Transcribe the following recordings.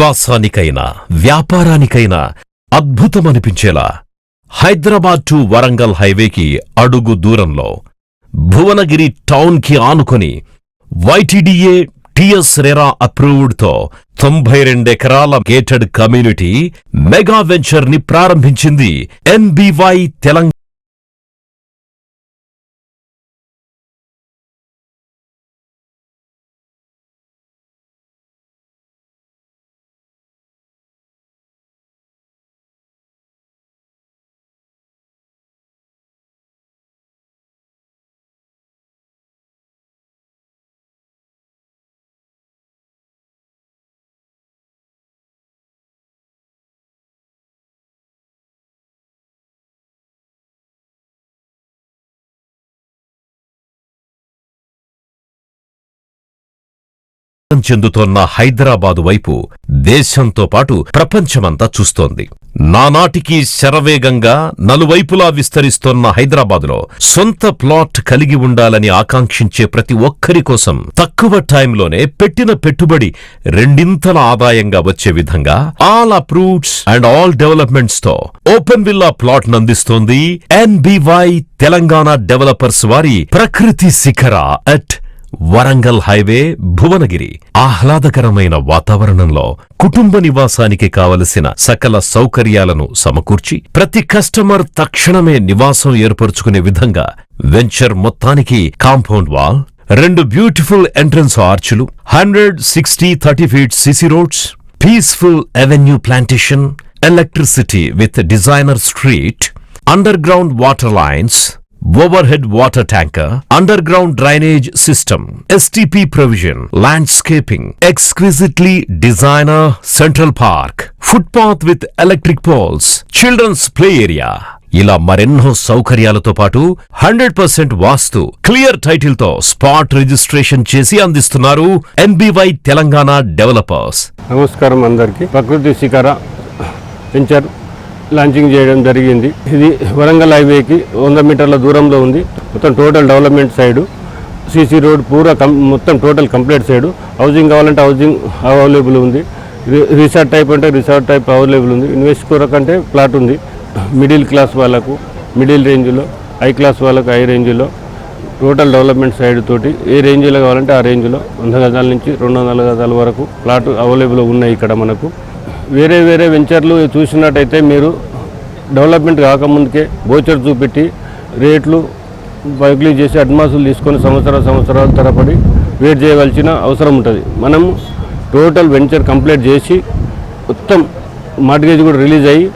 నివాసానికైనా వ్యాపారానికైనా అద్భుతమనిపించేలా Hyderabad to Warangal హైవేకి అడుగు దూరంలో భువనగిరి టౌన్ కి ఆనుకొని YTDA TS RERA అప్రూవ్డ్ తో 92 ఎకరాల గేటెడ్ కమ్యూనిటీ మెగా వెంచర్ ని ప్రారంభించింది NBY తెలంగాణ. చెందుతోన్న హైదరాబాదు వైపు దేశంతో పాటు ప్రపంచమంతా చూస్తోంది. నానాటికి శరవేగంగా నలువైపులా విస్తరిస్తోన్న హైదరాబాదులో సొంత ప్లాట్ కలిగి ఉండాలని ఆకాంక్షించే ప్రతి ఒక్కరి కోసం తక్కువ టైంలోనే పెట్టిన పెట్టుబడి రెండింతల ఆదాయంగా వచ్చే విధంగా all approveds and all developments తో ఓపెన్ విల్లా ప్లాట్ నందిస్తోంది NBY తెలంగాణ డెవలపర్స్ వారి ప్రకృతి శిఖర అట్ వరంగల్ హైవే భువనగిరి. ఆహ్లాదకరమైన వాతావరణంలో కుటుంబ నివాసానికి కావలసిన సకల సౌకర్యాలను సమకూర్చి ప్రతి కస్టమర్ తక్షణమే నివాసం ఏర్పరుచుకునే విధంగా వెంచర్ మొత్తానికి కాంపౌండ్ వాల్, 2 బ్యూటిఫుల్ ఎంట్రన్స్ ఆర్చులు, 160-30 feet CC roads, peaceful avenue plantation, electricity with designer street, underground water lines, overhead water tanker, underground drainage system, STP provision, landscaping, exquisitely designer central park, footpath with electric poles, children's play area. ఇలా మరెన్నో సౌకర్యాలతో పాటు 100% వాస్తు clear title తో spot registration చేసి అందిస్తున్నారు NBY Telangana developers. నమస్కారం అందరికీ. ప్రకృతి శిఖర వెంచర్ లాంచింగ్ చేయడం జరిగింది. ఇది వరంగల్ హైవేకి 100 మీటర్ల దూరంలో ఉంది. మొత్తం total development side, CC road పూరా మొత్తం టోటల్ కంప్లీట్ సైడు. హౌసింగ్ కావాలంటే హౌసింగ్ అవైలబుల్ ఉంది. రిసార్ట్ టైప్ అంటే రిసార్ట్ టైప్ అవైలబుల్ ఉంది. ఇన్వెస్ట్ కొరకంటే ప్లాట్ ఉంది. మిడిల్ క్లాస్ వాళ్ళకు మిడిల్ రేంజ్లో, హై క్లాస్ వాళ్ళకు హై రేంజ్లో టోటల్ డెవలప్మెంట్ సైడ్ తోటి ఏ రేంజ్లో కావాలంటే ఆ రేంజ్లో 100 గజాల నుంచి 200 గజాల వరకు ప్లాట్ అవైలబుల్ ఉన్నాయి ఇక్కడ మనకు. వేరే వేరే వెంచర్లు చూసినట్టయితే మీరు డెవలప్మెంట్ కాకముందుకే బోచర్ చూపెట్టి రేట్లు బైక్లీ చేసి అడ్వాన్సులు తీసుకొని సంవత్సరాల తరబడి వెయిట్ చేయవలసిన అవసరం ఉంటుంది. మనం టోటల్ వెంచర్ కంప్లీట్ చేసి మొత్తం మార్గేజ్ కూడా రిలీజ్ అయ్యి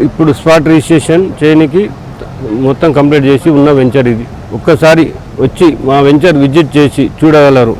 ఇప్పుడు స్పాట్ రిజిస్ట్రేషన్ చేయడానికి మొత్తం కంప్లీట్ చేసి ఉన్న వెంచర్ ఇది. ఒక్కసారి వచ్చి మా వెంచర్ విజిట్ చేసి చూడగలరు.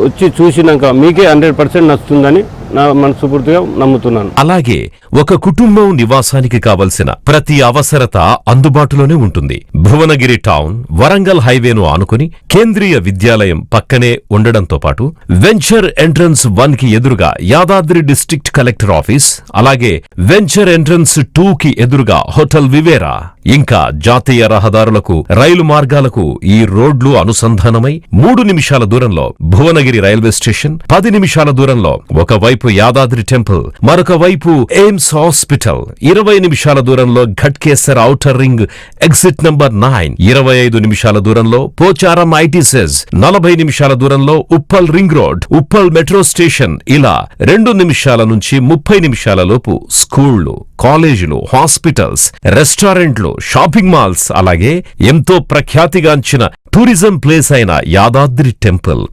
వచ్చి చూసినాక మీకే 100% నచ్చుతుందని నా మనస్ఫూర్తిగా నమ్ముతున్నాను. అలాగే ఒక కుటుంబం నివాసానికి కావలసిన ప్రతి అవసరత అందుబాటులోనే ఉంటుంది. భువనగిరి టౌన్ వరంగల్ హైవేను ఆనుకుని కేంద్రీయ విద్యాలయం పక్కనే ఉండడంతో పాటు వెంచర్ ఎంట్రన్స్ 1 కి ఎదురుగా యాదాద్రి డిస్ట్రిక్ట్ కలెక్టర్ ఆఫీస్, అలాగే వెంచర్ ఎంట్రన్స్ 2 కి ఎదురుగా హోటల్ వివేరా, ఇంకా జాతీయ రహదారులకు రైలు మార్గాలకు ఈ రోడ్లు అనుసంధానమై 3 నిమిషాల దూరంలో భువనగిరి రైల్వే స్టేషన్, 10 నిమిషాల దూరంలో ఒకవైపు యాదాద్రి టెంపుల్, మరొక వైపు ఎయిమ్స్ హాస్పిటల్, 20 నిమిషాల దూరంలో Ghatkesar outer ring exit number 9, 25 నిమిషాల దూరంలో పోచారం ITSEZ, 40 నిమిషాల దూరంలో Uppal ring road, Uppal metro station. ఇలా 2 నిమిషాల నుంచి 30 నిమిషాల లోపు స్కూళ్లు, కాలేజీలు, హాస్పిటల్స్, రెస్టారెంట్లు, షాపింగ్ మాల్స్, అలాగే ఎంతో ప్రఖ్యాతిగాంచిన టూరిజం ప్లేస్ అయిన Yadadri temple,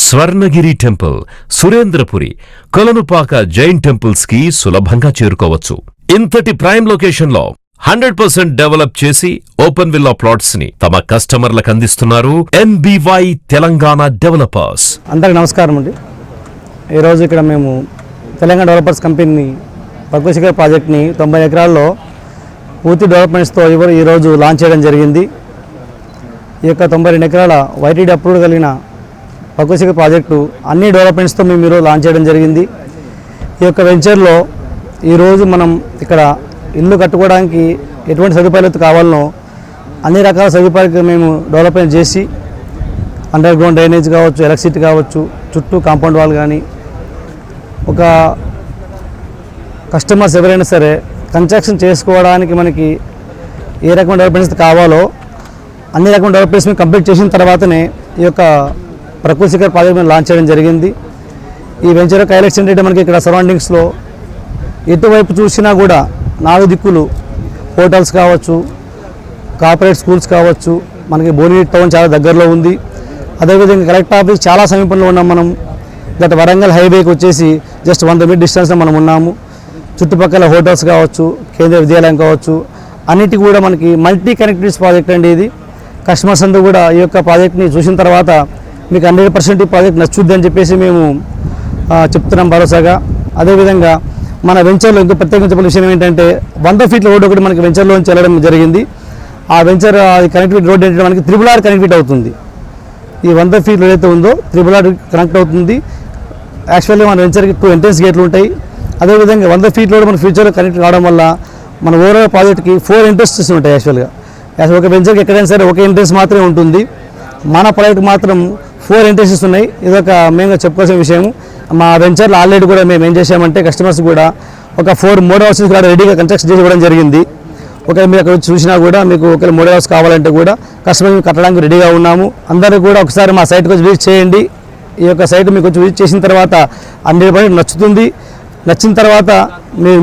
Swarnagiri temple, Surendrapuri, Kolanupaka Jain temples కి సులభంగా చేరుకోవచ్చు. ఇంతటి ప్రైమ్ లొకేషన్ లో 100% డెవలప్ చేసి ఓపెన్ విల్లా ప్లాట్స్ ని తమ కస్టమర్లకు అందిస్తున్నారు NBY తెలంగాణ డెవలపర్స్. అందరికి నమస్కారం అండి. ఈరోజు ఇక్కడ మేము తెలంగాణ డెవలపర్స్ కంపెనీ ప్రకృతి శిఖర ప్రాజెక్ట్ని 90 ఎకరాల్లో పూర్తి డెవలప్మెంట్స్తో ఈరోజు లాంచ్ చేయడం జరిగింది. ఈ యొక్క 92 ఎకరాల YTD అప్రూవ్డ్ కలిగిన ప్రకృతి శిఖర ప్రాజెక్టు అన్ని డెవలప్మెంట్స్తో మేము ఈరోజు లాంచ్ చేయడం జరిగింది. ఈ యొక్క వెంచర్లో ఈరోజు మనం ఇక్కడ ఇల్లు కట్టుకోవడానికి ఎటువంటి సదుపాయాలు కావాలనో అన్ని రకాల సదుపాయాలు మేము డెవలప్మెంట్ చేసి అండర్ గ్రౌండ్ డ్రైనేజ్ కావచ్చు, ఎలక్ట్రిసిటీ కావచ్చు, చుట్టూ కాంపౌండ్ వాల్ కానీ, ఒక కస్టమర్స్ ఎవరైనా సరే కన్స్ట్రక్షన్ చేసుకోవడానికి మనకి ఏ రకమైన డెవలప్మెంట్స్ కావాలో అన్ని రకమైన డెవలప్మెంట్స్ కంప్లీట్ చేసిన తర్వాతనే ఈ యొక్క ప్రకృతి శిఖర్ ప్రాజెక్ట్ లాంచ్ చేయడం జరిగింది. ఈ వెంచర్ యొక్క హైలైట్స్ ఏంటంటే మనకి ఇక్కడ సరౌండింగ్స్లో ఎటువైపు చూసినా కూడా 4 దిక్కులు హోటల్స్ కావచ్చు, కార్పొరేట్ స్కూల్స్ కావచ్చు, మనకి భువనగిరి టౌన్ చాలా దగ్గరలో ఉంది. అదేవిధంగా కలెక్టర్ ఆఫీస్ చాలా సమీపంలో ఉన్నాం మనం. గత వరంగల్ హైవేకి వచ్చేసి జస్ట్ 100 మీటర్ డిస్టెన్స్లో మనం ఉన్నాము. చుట్టుపక్కల హోటల్స్ కావచ్చు, కేంద్రీయ విద్యాలయం కావచ్చు, అన్నిటికీ కూడా మనకి మల్టీ కనెక్టివిటీస్ ప్రాజెక్ట్ అండి ఇది. కస్టమర్స్ అందరూ కూడా ఈ యొక్క ప్రాజెక్ట్ని చూసిన తర్వాత మీకు 100% ఈ ప్రాజెక్ట్ నచ్చుద్ది అని చెప్పేసి మేము చెప్తున్నాం భరోసాగా. అదేవిధంగా మన వెంచర్లో ఇంకో ప్రత్యేకంగా చెప్పిన విషయం ఏంటంటే 100 ఫీట్ల రోడ్డు ఒకటి మనకి వెంచర్లోంచి వెళ్ళడం జరిగింది. ఆ వెంచర్ కనెక్టివిటీ రోడ్ ఏంటంటే మనకి RRR కనెక్టివిటీ అవుతుంది. ఈ 100 ఫీట్లు ఏదైతే ఉందో RRR కనెక్ట్ అవుతుంది. యాక్చువల్లీ మన వెంచర్కి 2 ఎంట్రన్స్ గేట్లు ఉంటాయి. అదేవిధంగా 100 ఫీట్ రోడ్ మన ఫ్యూచర్లో కనెక్ట్ కావడం వల్ల మన ఓవరాల్ ప్రాజెక్ట్కి 4 ఎంట్రన్సెస్ ఉంటాయి. యాక్చువల్గా ఒక వెంచర్కి ఎక్కడైనా సరే ఒక ఎంట్రన్స్ మాత్రమే ఉంటుంది. మన ప్రాజెక్ట్ మాత్రం 4 ఎంట్రన్సెస్ ఉన్నాయి. ఇదొక మెయిన్గా చెప్పుకోవాల్సిన విషయం. మా వెంచర్లో ఆల్రెడీ కూడా మేము ఏం చేసామంటే కస్టమర్స్ కూడా ఒక 4 మోడల్ హౌసెస్ కూడా రెడీగా కన్స్ట్రక్షన్ చేసి ఇవ్వడం జరిగింది. ఒకవేళ మీరు అక్కడ చూసినా కూడా మీకు ఒకవేళ మోడల్ హౌస్ కావాలంటే కూడా కస్టమర్ కట్టడానికి రెడీగా ఉన్నాము. అందరూ కూడా ఒకసారి మా సైట్కి వచ్చి విజిట్ చేయండి. ఈ యొక్క సైట్ మీకు వచ్చి విజిట్ చేసిన తర్వాత 100% నచ్చుతుంది. నచ్చిన తర్వాత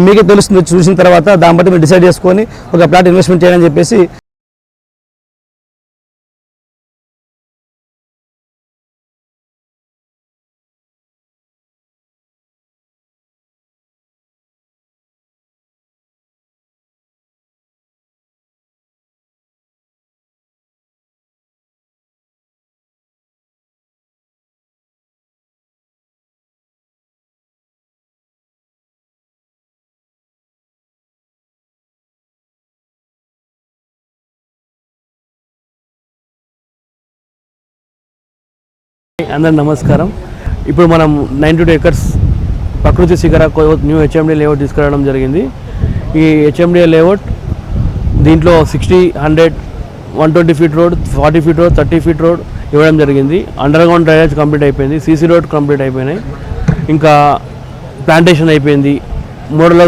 మీకే తెలుస్తుంది. చూసిన తర్వాత దాన్ని బట్టి మీరు డిసైడ్ చేసుకొని ఒక ప్లాట్ ఇన్వెస్ట్మెంట్ చేయాలని చెప్పేసి అందరు నమస్కారం. ఇప్పుడు మనం 92 ఎకర్స్ ప్రకృతి శిఖర న్యూ హెచ్ఎండి లేఅవుట్ తీసుకురావడం జరిగింది. ఈ హెచ్ఎండి లేఅవుట్ దీంట్లో 60, 100, 120 feet road, 40 feet road, 30 feet road ఇవ్వడం జరిగింది. అండర్ గ్రౌండ్ డ్రైనేజ్ కంప్లీట్ అయిపోయింది. సీసీ రోడ్ కంప్లీట్ అయిపోయినాయి. ఇంకా ప్లాంటేషన్ అయిపోయింది. మోడల్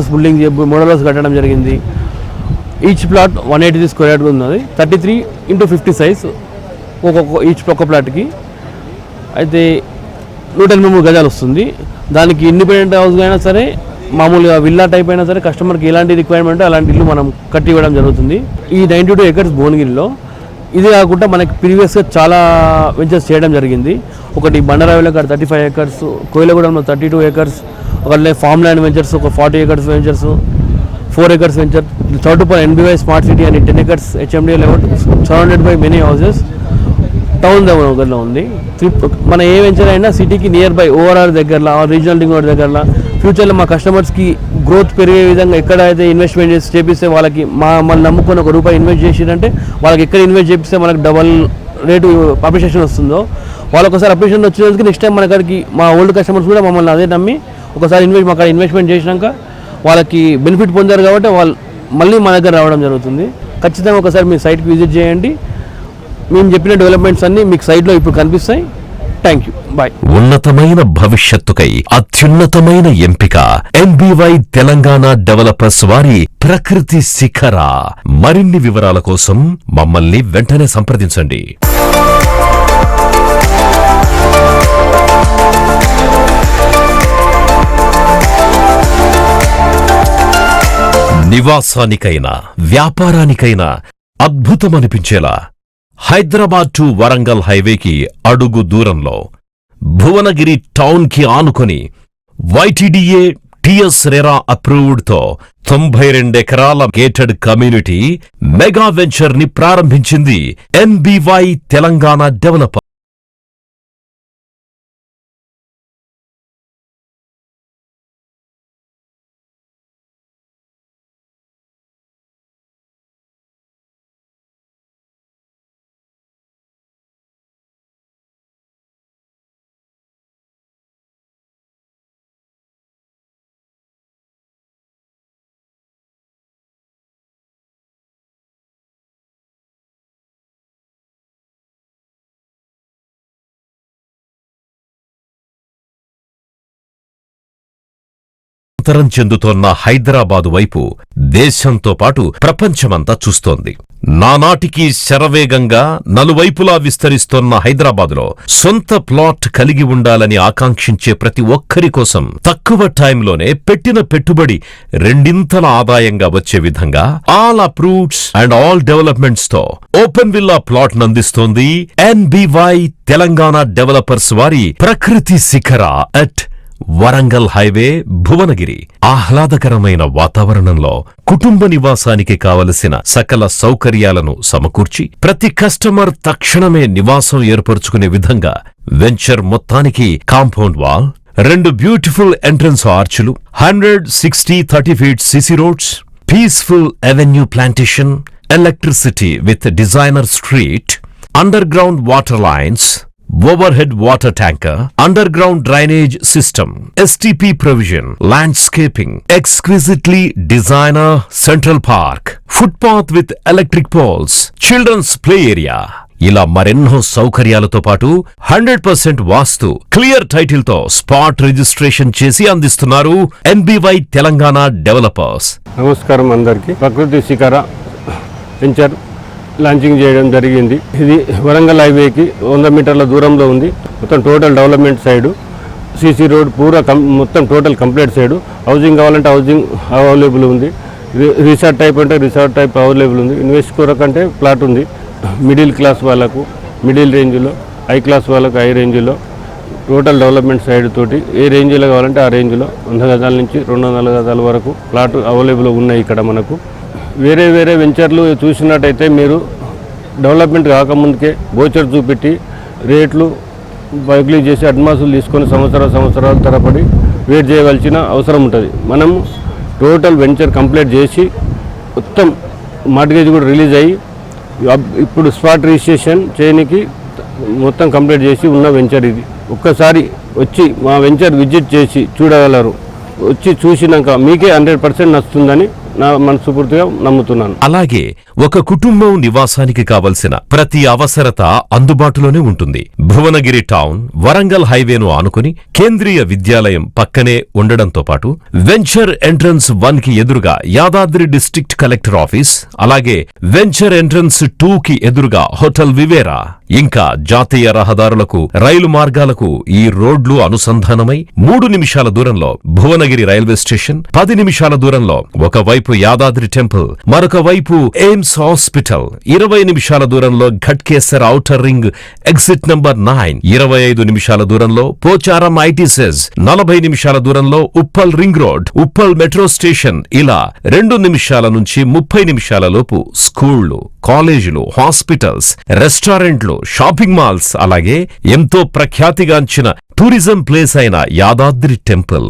హౌస్ కట్టడం జరిగింది. ఈచ్ ప్లాట్ 180 స్క్వేర్ యార్డ్ ఉన్నది. 33x50 సైజ్ ఒక్క ప్లాట్కి అయితే 183 గజాలు వస్తుంది. దానికి ఇండిపెండెంట్ హౌస్ అయినా సరే, మామూలుగా విల్లా టైప్ అయినా సరే, కస్టమర్కి ఎలాంటి రిక్వైర్మెంట్ అలాంటి ఇల్లు మనం కట్టి ఇవ్వడం జరుగుతుంది. ఈ 92 ఎకర్స్ భువనగిరిలో ఇది కాకుండా మనకి ప్రీవియస్గా చాలా వెంచర్స్ చేయడం జరిగింది. ఒకటి బండరావిలో 35 ఎకర్స్, కోయిలగూడెంలో 32 ఎకర్స్, ఒకటి ఫామ్ ల్యాండ్ వెంచర్స్ ఒక 40 acres ventures, 4 acres venture, Choutupalli NBY smart city అని 10 acres HMD layout surrounded by many houses town దగ్గరలో ఉంది. మన ఏ వెంచర్ అయినా సిటీకి నియర్ బై ఓవరాల్ దగ్గరలో, రీజనల్ రింగ్ రోడ్ దగ్గరలో ఫ్యూచర్లో మా కస్టమర్స్కి గ్రోత్ పెరిగే విధంగా ఎక్కడైతే ఇన్వెస్ట్మెంట్ చేసి చేపిస్తే వాళ్ళకి మళ్ళీ నమ్ముకొని ₹1 ఇన్వెస్ట్ చేసిరంటే వాళ్ళకి ఎక్కడ ఇన్వెస్ట్ చేపిస్తే మనకు డబల్ రేటు అప్రిషియేషన్ వస్తుందో వాళ్ళకి ఒకసారి అప్రిషియేషన్ వచ్చేందుకు నెక్స్ట్ టైం మన కాడికి మా ఓల్డ్ కస్టమర్స్ కూడా మమ్మల్ని అదే నమ్మి ఒకసారి మా కాడ ఇన్వెస్ట్మెంట్ చేసినాక వాళ్ళకి బెనిఫిట్ పొందారు కాబట్టి వాళ్ళు మళ్ళీ మా దగ్గర రావడం జరుగుతుంది. ఖచ్చితంగా ఒకసారి మీ సైట్కి విజిట్ చేయండి. మేము చెప్పిన డెవలప్మెంట్స్ అన్నీ మీకు సైట్లో ఇప్పుడు కనిపిస్తాయి. Thank you, bye. ఉన్నతమైన భవిష్యత్తుకై అత్యున్నతమైన ఎంపిక NBY తెలంగాణ డెవలపర్స్ వారి ప్రకృతి శిఖర. మరిన్ని వివరాల కోసం మమ్మల్ని వెంటనే సంప్రదించండి. నివాసానికైనా వ్యాపారానికైనా అద్భుతమనిపించేలా హైదరాబాద్ టు వరంగల్ హైవేకి అడుగు దూరంలో భువనగిరి టౌన్ కి ఆనుకొని YTDA TS RERA అప్రూవ్డ్ తో 92 ఎకరాల గేటెడ్ కమ్యూనిటీ మెగా వెంచర్ ని ప్రారంభించింది NBY తెలంగాణ డెవలపర్. అంతరం చెందుతోన్న హైదరాబాదు వైపు దేశంతో పాటు ప్రపంచమంతా చూస్తోంది. నానాటికి శరవేగంగా నలువైపులా విస్తరిస్తోన్న హైదరాబాదులో సొంత ప్లాట్ కలిగి ఉండాలని ఆకాంక్షించే ప్రతి ఒక్కరి కోసం తక్కువ టైంలోనే పెట్టిన పెట్టుబడి రెండింతల ఆదాయంగా వచ్చే విధంగా all approveds and all developments తో ఓపెన్ విల్లా ప్లాట్ నందిస్తోంది NBY తెలంగాణ డెవలపర్స్ వారి ప్రకృతి శిఖర అట్ వరంగల్ హైవే భువనగిరి. ఆహ్లాదకరమైన వాతావరణంలో కుటుంబ నివాసానికి కావలసిన సకల సౌకర్యాలను సమకూర్చి ప్రతి కస్టమర్ తక్షణమే నివాసం ఏర్పరచుకునే విధంగా వెంచర్ మొత్తానికి కాంపౌండ్ వాల్, 2 బ్యూటిఫుల్ ఎంట్రన్స్ ఆర్చులు, 160-30 feet CC roads, peaceful avenue plantation, electricity with designer street, underground water lines, overhead water tanker, underground drainage system, STP provision, landscaping, exquisitely designer central park, footpath with electric poles, children's play area. ఇలా మరెన్నో సౌకర్యాలతో పాటు 100% వాస్తు clear title తో spot registration చేసి అందిస్తున్నారు NBY Telangana developers. నమస్కారం అందరికీ. ప్రకృతి శిఖర వెంచర్ లాంచింగ్ చేయడం జరిగింది. ఇది వరంగల్ హైవేకి 100 మీటర్ల దూరంలో ఉంది. మొత్తం total development side, CC road పూరా మొత్తం టోటల్ కంప్లీట్ సైడు. హౌసింగ్ కావాలంటే హౌసింగ్ అవైలబుల్ ఉంది. రిసార్ట్ టైప్ అంటే రిసార్ట్ టైప్ అవైలబుల్ ఉంది. ఇన్వెస్ట్ కొరకంటే ప్లాట్ ఉంది. మిడిల్ క్లాస్ వాళ్ళకు మిడిల్ రేంజ్లో, హై క్లాస్ వాళ్ళకు హై రేంజ్లో, టోటల్ డెవలప్మెంట్ సైడ్ తోటి ఏ రేంజ్లో కావాలంటే ఆ రేంజ్లో 100 గజాల నుంచి 200 గజాల వరకు ప్లాట్ అవైలబుల్ ఉన్నాయి ఇక్కడ మనకు. వేరే వేరే వెంచర్లు చూసినట్టయితే మీరు డెవలప్మెంట్ కాకముందుకే బోచర్ చూపెట్టి రేట్లు బైక్లీ చేసి అడ్వాన్సులు తీసుకొని సంవత్సరాల తరబడి వెయిట్ చేయవలసిన అవసరం ఉంటుంది. మనం టోటల్ వెంచర్ కంప్లీట్ చేసి మొత్తం మార్ట్గేజ్ కూడా రిలీజ్ అయ్యి ఇప్పుడు స్పాట్ రిజిస్ట్రేషన్ చేయడానికి మొత్తం కంప్లీట్ చేసి ఉన్న వెంచర్ ఇది. ఒక్కసారి వచ్చి మా వెంచర్ విజిట్ చేసి చూడగలరు. వచ్చి చూసినాక మీకే 100% నచ్చుతుందని నా మనస్ఫూర్తిగా నమ్ముతున్నాను. అలాగే ఒక కుటుంబం నివాసానికి కావలసిన ప్రతి అవసరత అందుబాటులోనే ఉంటుంది. భువనగిరి టౌన్ వరంగల్ హైవేను ఆనుకుని కేంద్రీయ విద్యాలయం పక్కనే ఉండడంతో పాటు వెంచర్ ఎంట్రన్స్ 1 కి ఎదురుగా యాదాద్రి డిస్ట్రిక్ట్ కలెక్టర్ ఆఫీస్, అలాగే వెంచర్ ఎంట్రన్స్ 2 కి ఎదురుగా హోటల్ వివేరా, ఇంకా జాతీయ రహదారులకు రైలు మార్గాలకు ఈ రోడ్లు అనుసంధానమై 3 నిమిషాల దూరంలో భువనగిరి రైల్వే స్టేషన్, 10 నిమిషాల దూరంలో ఒకవైపు యాదాద్రి టెంపుల్, మరొక వైపు ఎయిమ్స్ హాస్పిటల్, 20 నిమిషాల దూరంలో Ghatkesar outer ring exit number 9, 25 నిమిషాల దూరంలో పోచారం ఐటీసెస్, 40 నిమిషాల దూరంలో Uppal ring road, Uppal metro station. ఇలా 2 నిమిషాల నుంచి 30 నిమిషాల లోపు స్కూళ్లు, కాలేజీలు, హాస్పిటల్స్, రెస్టారెంట్లు, షాపింగ్ మాల్స్, అలాగే ఎంతో ప్రఖ్యాతిగాంచిన టూరిజం ప్లేస్ అయిన Yadadri temple,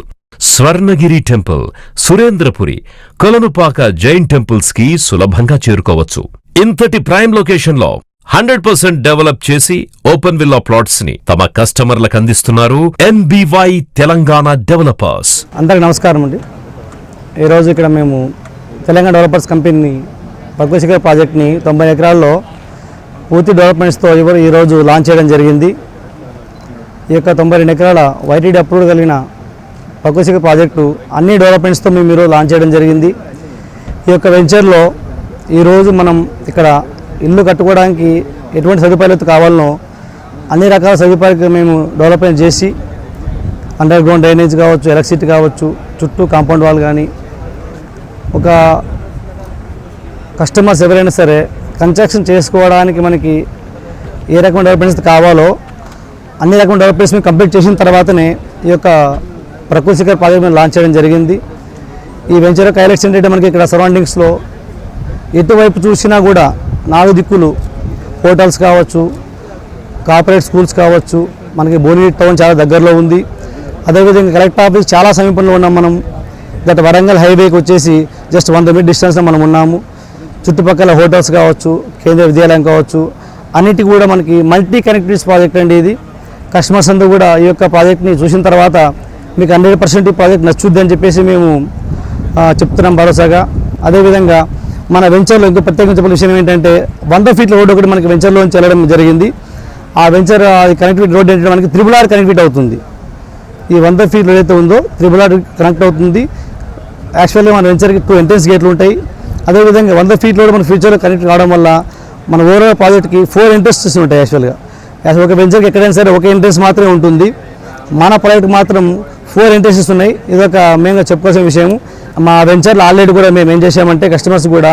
Swarnagiri temple, Surendrapuri, Kolanupaka Jain temples కి సులభంగా చేరుకోవచ్చు. ఇంతటి ప్రైమ్ లొకేషన్ లో 100% డెవలప్ చేసి ఓపెన్ విల్లా ప్లాట్స్ ని తమ కస్టమర్లకు అందిస్తున్నారు NBY తెలంగాణ డెవలపర్స్. అందరికి నమస్కారం అండి. ఈరోజు ఇక్కడ మేము తెలంగాణ డెవలపర్స్ కంపెనీ ప్రకృతి శిఖర ప్రాజెక్ట్ని 90 ఎకరాల్లో పూర్తి డెవలప్మెంట్స్తో ఈరోజు లాంచ్ చేయడం జరిగింది. ఈ యొక్క 92 ఎకరాల YTD అప్రూవ్డ్ కలిగిన ప్రకృతి శిఖర ప్రాజెక్టు అన్ని డెవలప్మెంట్స్తో మేము ఈరోజు లాంచ్ చేయడం జరిగింది. ఈ యొక్క వెంచర్లో ఈరోజు మనం ఇక్కడ ఇల్లు కట్టుకోవడానికి ఎటువంటి సదుపాయాలు కావాలనో అన్ని రకాల సదుపాయాలు మేము డెవలప్మెంట్ చేసి అండర్ గ్రౌండ్ డ్రైనేజ్ కావచ్చు, ఎలక్ట్రిసిటీ కావచ్చు, చుట్టూ కాంపౌండ్ వాల్ కానీ, ఒక కస్టమర్స్ ఎవరైనా సరే కన్స్ట్రక్షన్ చేసుకోవడానికి మనకి ఏ రకమైన డెవలప్మెంట్స్ కావాలో అన్ని రకమైన డెవలప్మెంట్స్ మేము కంప్లీట్ చేసిన తర్వాతనే ఈ యొక్క ప్రకృతి శిఖర ప్రాజెక్ట్ మేము లాంచ్ చేయడం జరిగింది. ఈ వెంచర్ యొక్క హైలైట్స్ ఏంటంటే మనకి ఇక్కడ సరౌండింగ్స్లో ఎటువైపు చూసినా కూడా 4 దిక్కులు హోటల్స్ కావచ్చు, కార్పొరేట్ స్కూల్స్ కావచ్చు, మనకి భువనగిరి టౌన్ చాలా దగ్గరలో ఉంది. అదేవిధంగా కలెక్టర్ ఆఫీస్ చాలా సమీపంలో ఉన్నాం. మనం గత వరంగల్ హైవేకి వచ్చేసి జస్ట్ 100 మీటర్ డిస్టెన్స్లో మనం ఉన్నాము. చుట్టుపక్కల హోటల్స్ కావచ్చు, కేంద్రీయ విద్యాలయం కావచ్చు, అన్నిటి కూడా మనకి మల్టీ కనెక్టివిటీస్ ప్రాజెక్ట్ అండి ఇది. కస్టమర్స్ అందరూ కూడా ఈ యొక్క ప్రాజెక్ట్ని చూసిన తర్వాత మీకు 100% ఈ ప్రాజెక్ట్ నచ్చుద్ది అని చెప్పేసి మేము చెప్తున్నాం భరోసాగా. అదేవిధంగా మన వెంచర్లో ఇంకో ప్రత్యేకించిన విషయం ఏంటంటే 100 ఫీట్ల రోడ్డు ఒకటి మనకి వెంచర్లోంచి వెళ్ళడం జరిగింది. ఆ వెంచర్ కనెక్టివిటీ రోడ్ ఏంటంటే మనకి RRR కనెక్టివిటీ అవుతుంది. ఈ 100 ఫీట్లు ఏదైతే ఉందో RRR కనెక్ట్ అవుతుంది. యాక్చువల్గా మన వెంచర్కి 2 ఎంట్రన్స్ గేట్లు ఉంటాయి. అదేవిధంగా 100 ఫీట్ రోడ్ మన ఫ్యూచర్లో కనెక్ట్ కావడం వల్ల మన ఓవరాల్ ప్రాజెక్ట్కి 4 ఎంట్రన్సెస్ ఉంటాయి. యాక్చువల్గా ఒక వెంచర్కి ఎక్కడైనా సరే ఒక ఎంట్రన్స్ మాత్రమే ఉంటుంది. మన ప్రాజెక్ట్ మాత్రం 4 ఎంట్రన్సెస్ ఉన్నాయి. ఇదొక మెయిన్గా చెప్పుకోవాల్సిన విషయం. మా వెంచర్లో ఆల్రెడీ కూడా మేము ఏం చేసామంటే కస్టమర్స్ కూడా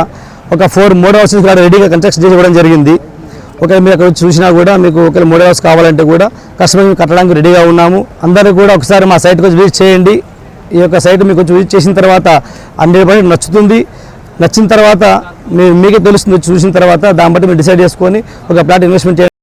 ఒక 4 మోడల్ హౌసెస్ కూడా రెడీగా కన్స్ట్రక్షన్ చేసి ఇవ్వడం జరిగింది. ఒకవేళ మీరు అక్కడ చూసినా కూడా మీకు ఒకవేళ మోడల్ హౌస్ కావాలంటే కూడా కస్టమర్స్ కట్టడానికి రెడీగా ఉన్నాము. అందరూ కూడా ఒకసారి మా సైట్కి వచ్చి విజిట్ చేయండి. ఈ యొక్క సైట్ మీకు కొంచెం విజిట్ చేసిన తర్వాత 100% నచ్చుతుంది. నచ్చిన తర్వాత మీకే తెలుస్తుంది. చూసిన తర్వాత దాన్ని బట్టి మీరు డిసైడ్ చేసుకొని ఒక ప్లాట్ ఇన్వెస్ట్మెంట్ చేయండి.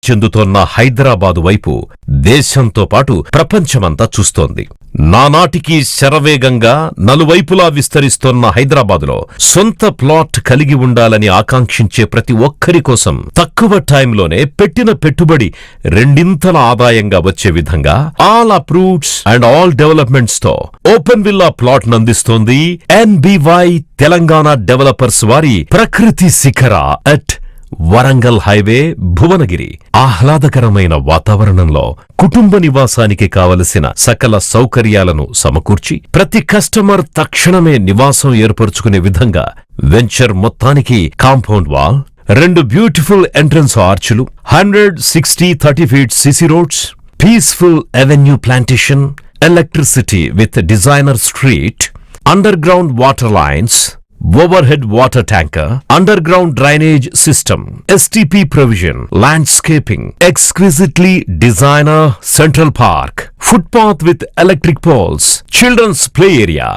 చెందుతోన్న హైదరాబాదు వైపు దేశంతో పాటు ప్రపంచమంతా చూస్తోంది. నానాటికి శరవేగంగా నలువైపులా విస్తరిస్తోన్న హైదరాబాదులో సొంత ప్లాట్ కలిగి ఉండాలని ఆకాంక్షించే ప్రతి ఒక్కరి కోసం తక్కువ టైంలోనే పెట్టిన పెట్టుబడి రెండింతల ఆదాయంగా వచ్చే విధంగా all approveds and all developments తో ఓపెన్ విల్లా ప్లాట్ నందిస్తోంది NBY తెలంగాణ డెవలపర్స్ వారి ప్రకృతి శిఖర అట్ వరంగల్ హైవే భువనగిరి. ఆహ్లాదకరమైన వాతావరణంలో కుటుంబ నివాసానికి కావలసిన సకల సౌకర్యాలను సమకూర్చి ప్రతి కస్టమర్ తక్షణమే నివాసం ఏర్పరుచుకునే విధంగా వెంచర్ మొత్తానికి కాంపౌండ్ వాల్, 2 బ్యూటిఫుల్ ఎంట్రన్స్ ఆర్చులు, 160-30 feet CC roads, peaceful avenue plantation, electricity with designer street, under ground water lines, overhead water tanker, underground drainage system, STP provision, landscaping, exquisitely designer central park, footpath with electric poles, children's play area.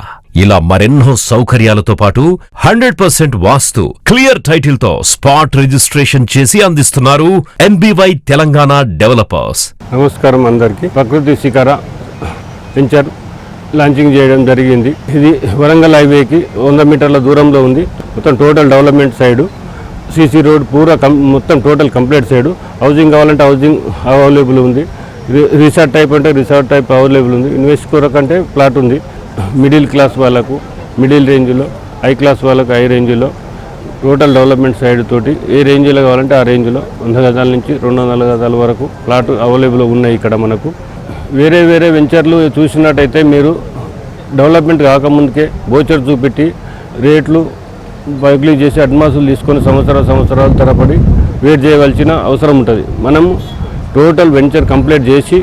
ఇలా మరెన్నో సౌకర్యాలతో పాటు 100% వాస్తు clear title తో spot registration చేసి అందిస్తున్నారు NBY Telangana developers. నమస్కారం అందరికీ. ప్రకృతి శిఖర వెంచర్ లాంచింగ్ చేయడం జరిగింది. ఇది వరంగల్ హైవేకి 100 మీటర్ల దూరంలో ఉంది. మొత్తం total development side, CC road పూరా మొత్తం టోటల్ కంప్లీట్ సైడు. హౌసింగ్ కావాలంటే హౌసింగ్ అవైలబుల్ ఉంది. రిసార్ట్ టైప్ అంటే రిసార్ట్ టైప్ అవైలబుల్ ఉంది. ఇన్వెస్ట్ కొరకంటే ప్లాట్ ఉంది. మిడిల్ క్లాస్ వాళ్ళకు మిడిల్ రేంజ్లో, హై క్లాస్ వాళ్ళకు హై రేంజ్లో టోటల్ డెవలప్మెంట్ సైడ్ తోటి ఏ రేంజ్లో కావాలంటే ఆ రేంజ్లో 100 గజాల నుంచి 200 గజాల వరకు ప్లాట్ అవైలబుల్ ఉన్నాయి ఇక్కడ మనకు. వేరే వేరే వెంచర్లు చూసినట్టయితే మీరు డెవలప్మెంట్ కాకముందుకే బోచర్ చూపెట్టి రేట్లు బైక్లీ చేసి అడ్వాన్సులు తీసుకొని సంవత్సరాల తరబడి వెయిట్ చేయవలసిన అవసరం ఉంటుంది. మనం టోటల్ వెంచర్ కంప్లీట్ చేసి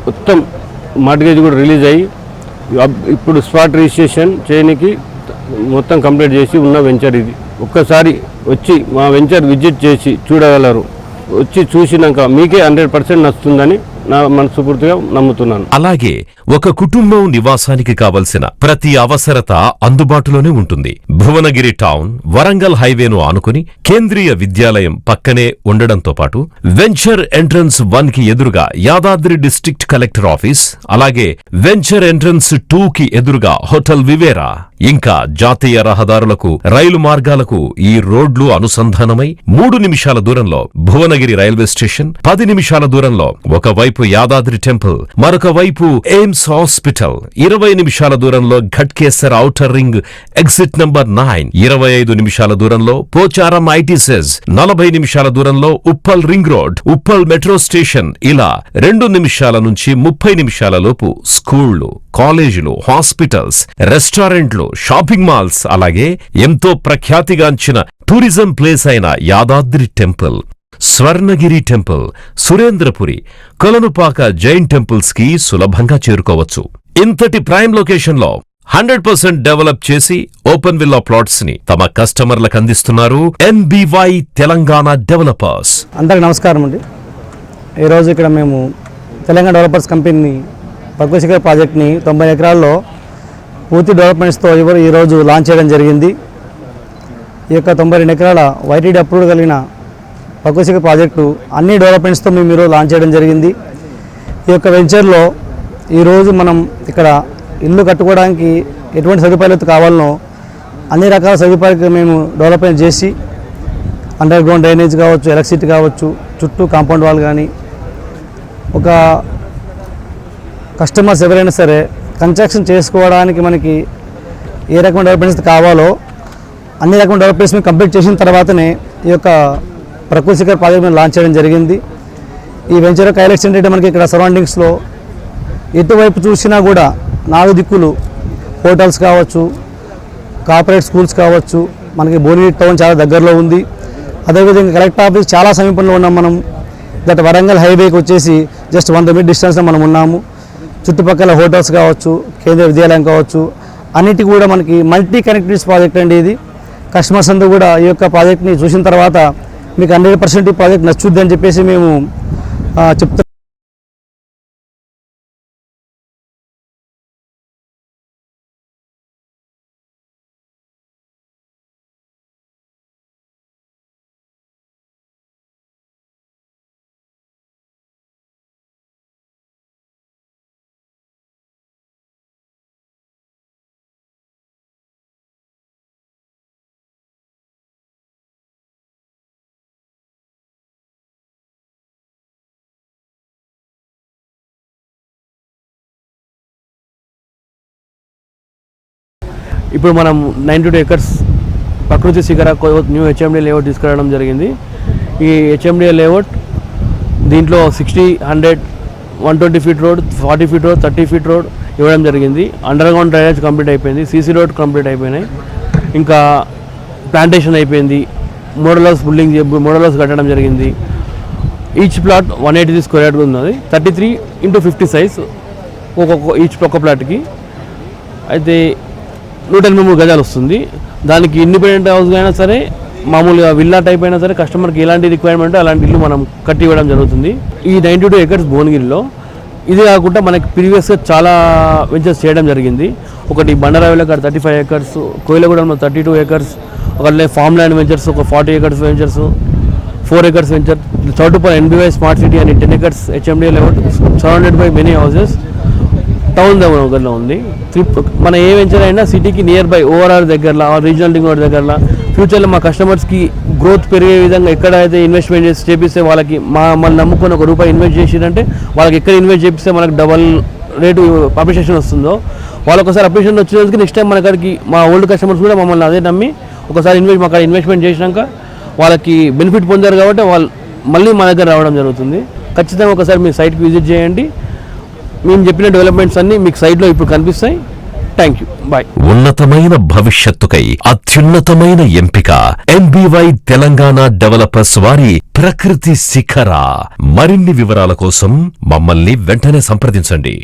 మొత్తం మార్ట్గేజ్ కూడా రిలీజ్ అయ్యి ఇప్పుడు స్పాట్ రిజిస్ట్రేషన్ చేయడానికి మొత్తం కంప్లీట్ చేసి ఉన్న వెంచర్ ఇది. ఒక్కసారి వచ్చి మా వెంచర్ విజిట్ చేసి చూడగలరు. వచ్చి చూసినాక మీకే 100% నచ్చుతుందని నా మనస్ఫూర్తిగా నమ్ముతున్నాను. అలాగే ఒక కుటుంబం నివాసానికి కావలసిన ప్రతి అవసరత అందుబాటులోనే ఉంటుంది. భువనగిరి టౌన్ వరంగల్ హైవేను ఆనుకుని కేంద్రీయ విద్యాలయం పక్కనే ఉండడంతో పాటు వెంచర్ ఎంట్రన్స్ 1 కి ఎదురుగా యాదాద్రి డిస్ట్రిక్ట్ కలెక్టర్ ఆఫీస్, అలాగే వెంచర్ ఎంట్రన్స్ 2 కి ఎదురుగా హోటల్ వివేరా, ఇంకా జాతీయ రహదారులకు రైలు మార్గాలకు ఈ రోడ్లు అనుసంధానమై 3 నిమిషాల దూరంలో భువనగిరి రైల్వే స్టేషన్, 10 నిమిషాల దూరంలో ఒకవైపు యాదాద్రి టెంపుల్, మరొక వైపు ఎయిమ్స్ హాస్పిటల్, 20 నిమిషాల దూరంలో Ghatkesar outer ring exit number 9, 25 నిమిషాల దూరంలో పోచారం ఐటీసెస్, 40 నిమిషాల దూరంలో Uppal ring road, Uppal metro station. ఇలా 2 నిమిషాల నుంచి 30 నిమిషాల లోపు స్కూళ్లు, కాలేజీలు, హాస్పిటల్స్, రెస్టారెంట్లు, షాపింగ్ మాల్స్, అలాగే ఎంతో ప్రఖ్యాతిగాంచిన టూరిజం ప్లేస్ అయిన Yadadri temple, Swarnagiri temple, Surendrapuri, Kolanupaka Jain temples కి సులభంగా చేరుకోవచ్చు. ఇంతటి ప్రైమ్ లొకేషన్ లో 100% డెవలప్ చేసి ఓపెన్ విల్లా ప్లాట్స్ ని తమ కస్టమర్లకు అందిస్తున్నారు NBY తెలంగాణ డెవలపర్స్. అందరికి నమస్కారం అండి. ఈరోజు ఇక్కడ మేము తెలంగాణ డెవలపర్స్ కంపెనీ ప్రకృతి శిఖర ప్రాజెక్ట్ని 90 ఎకరాల్లో పూర్తి డెవలప్మెంట్స్తో ఈరోజు లాంచ్ చేయడం జరిగింది. ఈ యొక్క 92 ఎకరాల YTD అప్రూవ్డ్ కలిగిన ప్రకృతి శిఖర ప్రాజెక్టు అన్ని డెవలప్మెంట్స్తో మేము ఈరోజు లాంచ్ చేయడం జరిగింది. ఈ యొక్క వెంచర్లో ఈరోజు మనం ఇక్కడ ఇల్లు కట్టుకోవడానికి ఎటువంటి సదుపాయాలు కావాలనో అన్ని రకాల సదుపాయాలు మేము డెవలప్మెంట్ చేసి అండర్ గ్రౌండ్ డ్రైనేజ్ కావచ్చు, ఎలక్ట్రిసిటీ కావచ్చు, చుట్టూ కాంపౌండ్ వాల్ కానీ, ఒక కస్టమర్స్ ఎవరైనా సరే కన్స్ట్రక్షన్ చేసుకోవడానికి మనకి ఏ రకమైన డెవలప్మెంట్స్ కావాలో అన్ని రకమైన డెవలప్మెంట్స్ మేము కంప్లీట్ చేసిన తర్వాతనే ఈ యొక్క ప్రకృతి శిఖర ప్రాజెక్ట్ మేము లాంచ్ చేయడం జరిగింది. ఈ వెంచర్ యొక్క హైలైట్స్ ఏంటంటే మనకి ఇక్కడ సరౌండింగ్స్లో ఎటువైపు చూసినా కూడా 4 దిక్కులు హోటల్స్ కావచ్చు, కార్పొరేట్ స్కూల్స్ కావచ్చు, మనకి భువనగిరి టౌన్ చాలా దగ్గరలో ఉంది. అదేవిధంగా కలెక్టర్ ఆఫీస్ చాలా సమీపంలో ఉన్నాం. మనం దట్ వరంగల్ హైవేకి వచ్చేసి జస్ట్ 100 మీటర్ డిస్టెన్స్లో మనం ఉన్నాము. చుట్టుపక్కల హోటల్స్ కావచ్చు, కేంద్రీయ విద్యాలయం కావచ్చు, అన్నిటి కూడా మనకి మల్టీ కనెక్టివిటీస్ ప్రాజెక్ట్ అండి ఇది. కస్టమర్స్ అందరూ కూడా ఈ యొక్క ప్రాజెక్ట్ని చూసిన తర్వాత మీకు 100% ఈ ప్రాజెక్ట్ నచ్చుద్ది అని చెప్పేసి మేము చెప్తాం. ఇప్పుడు మనం 92 ఎకర్స్ ప్రకృతి శిఖర న్యూ HMD లేఅవుట్ తీసుకురావడం జరిగింది. ఈ HMD లేఅవుట్ దీంట్లో 60, 100, 120 feet road, 40 feet road, 30 feet road ఇవ్వడం జరిగింది. అండర్ గ్రౌండ్ డ్రైనేజ్ కంప్లీట్ అయిపోయింది, CC రోడ్ కంప్లీట్ అయిపోయినాయి, ఇంకా ప్లాంటేషన్ అయిపోయింది, మోడల్ హౌస్ కట్టడం జరిగింది. ఈచ్ ప్లాట్ 180 స్క్వేర్ యార్డ్ ఉన్నది, 33x50 సైజ్ ఒక్కొక్క ప్లాట్కి. అయితే 183 గజాలు వస్తుంది. దానికి ఇండిపెండెంట్ హౌస్ అయినా సరే, మామూలుగా విల్లా టైప్ అయినా సరే, కస్టమర్కి ఎలాంటి రిక్వైర్మెంట్ అలాంటి ఇల్లు మనం కట్టి ఇవ్వడం జరుగుతుంది. ఈ 92 ఎకర్స్ భువనగిరిలో. ఇది కాకుండా మనకి ప్రీవియస్గా చాలా వెంచర్స్ చేయడం జరిగింది. ఒకటి బండారావిలో 35 ఎకర్స్, కోయిలగూడెంలో 32 ఎకర్స్, ఒకటి ఫామ్ ల్యాండ్ వెంచర్స్ ఒక 40 acres ventures, 4 acres venture, Choutupalli NBY smart city అని 10 acres HMDA layout surrounded by many houses. Town దగ్గరలో ఉంది. మన ఏ వెంచర్ అయినా సిటీకి నియర్ బై ఓఆర్ఆర్ దగ్గరలో, రీజనల్ రింగ్ రోడ్ దగ్గరలో, ఫ్యూచర్లో మా కస్టమర్స్కి గ్రోత్ పెరిగే విధంగా ఎక్కడైతే ఇన్వెస్ట్మెంట్ చేసి చేపిస్తే వాళ్ళకి మమ్మల్ని నమ్ముకొని ₹1 ఇన్వెస్ట్ చేసిరంటే వాళ్ళకి ఎక్కడ ఇన్వెస్ట్ చేపిస్తే మనకు డబల్ రేటు అప్రిషియేషన్ వస్తుందో, వాళ్ళకి ఒకసారి అప్రిషియేషన్ వచ్చినందుకు నెక్స్ట్ టైం మన కాడికి మా ఓల్డ్ కస్టమర్స్ కూడా మమ్మల్ని అదే నమ్మి ఒకసారి మా కాడ ఇన్వెస్ట్మెంట్ చేసినాక వాళ్ళకి బెనిఫిట్ పొందారు కాబట్టి వాళ్ళు మళ్ళీ మా దగ్గర రావడం జరుగుతుంది. ఖచ్చితంగా ఒకసారి మీ సైట్కి విజిట్ చేయండి. మేము చెప్పిన డెవలప్మెంట్స్ అన్నీ మీకు సైట్లో ఇప్పుడు కనిపిస్తాయి. Thank you, bye. ఉన్నతమైన భవిష్యత్తుకై అత్యున్నతమైన ఎంపిక NBY తెలంగాణ డెవలపర్స్ వారి ప్రకృతి శిఖర. మరిన్ని వివరాల కోసం మమ్మల్ని వెంటనే సంప్రదించండి.